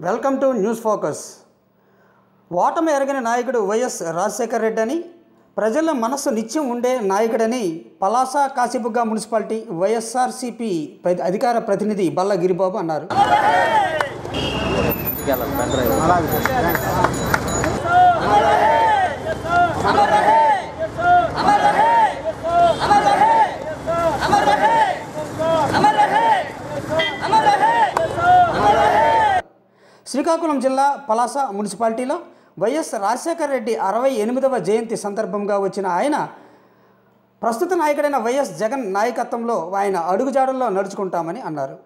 Welcome to news focus. ఓటమి ఎరగని నాయకుడు వైఎస్ రాజశేఖర రెడ్డి అని, ప్రజల మనస్సు నిత్యం ఉండే నాయకుడని పలాస కాశీబుగ్గ మున్సిపాలిటీ వైఎస్ఆర్సీపీ అధికార ప్రతినిధి బల్ల గిరిబాబు అన్నారు. శ్రీకాకుళం జిల్లా పలాస మున్సిపాలిటీలో వైఎస్ రాజశేఖర రెడ్డి 68వ జయంతి సందర్భంగా వచ్చిన ఆయన ప్రస్తుత నాయకుడైన వైఎస్ జగన్ నాయకత్వంలో ఆయన అడుగుజాడల్లో నడుచుకుంటామని అన్నారు.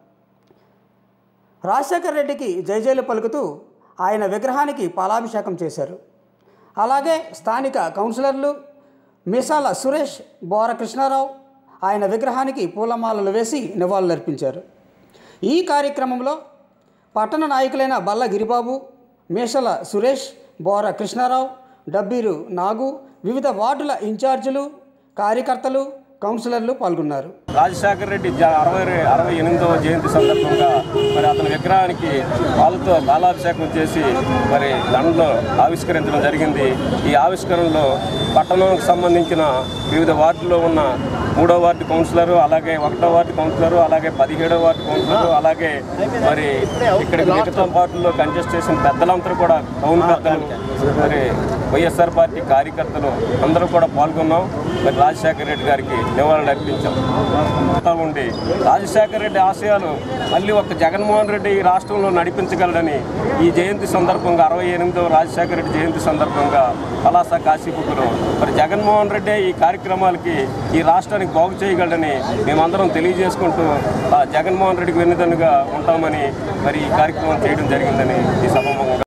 రాజశేఖర రెడ్డికి జయజయలు పలుకుతూ ఆయన విగ్రహానికి పాలాభిషేకం చేశారు. అలాగే స్థానిక కౌన్సిలర్లు మీసాల సురేష్, బోర కృష్ణారావు ఆయన విగ్రహానికి పూలమాలలు వేసి నివాళులర్పించారు. ఈ కార్యక్రమంలో పట్టణ నాయకులైన బల్ల గిరిబాబు, మీసాల సురేష్, బోర కృష్ణారావు, డబ్బీరు నాగు, వివిధ వార్డుల ఇన్ఛార్జీలు, కార్యకర్తలు, కౌన్సిలర్లు పాల్గొన్నారు. రాజశేఖర రెడ్డి 68వ జయంతి సందర్భంగా మరి అతని విగ్రహానికి పాలతో పాలాభిషేకం చేసి మరి దండలో ఆవిష్కరించడం జరిగింది. ఈ ఆవిష్కరణలో పట్టణానికి సంబంధించిన వివిధ వార్డుల్లో ఉన్న 3వ వార్డు కౌన్సిలరు, అలాగే 1వ వార్డు కౌన్సిలరు, అలాగే 17వ వార్డు కౌన్సిలరు, అలాగే మరి ఇక్కడికి మిగతా వార్డుల్లో కంటెస్ట్ చేసిన పెద్దలందరూ కూడా టౌన్ పెద్దలు, మరి వైఎస్ఆర్ పార్టీ కార్యకర్తలు అందరూ కూడా పాల్గొన్నాం. మరి రాజశేఖర రెడ్డి గారికి నివాళులు అర్పించాం. ఉండి రాజశేఖర రెడ్డి ఆశయాలు మళ్ళీ ఒక జగన్మోహన్ రెడ్డి ఈ రాష్ట్రంలో నడిపించగలడని ఈ జయంతి సందర్భంగా 68వ రాజశేఖర రెడ్డి జయంతి సందర్భంగా పలాస కాశీబుగ్గలో మరి జగన్మోహన్ రెడ్డి ఈ కార్యక్రమాలకి ఈ రాష్ట్రానికి బాగు చేయగలడని మేమందరం తెలియజేసుకుంటూ జగన్మోహన్ రెడ్డికి వెన్నుదన్నుగా ఉంటామని మరి ఈ కార్యక్రమం చేయడం జరిగిందని ఈ సభ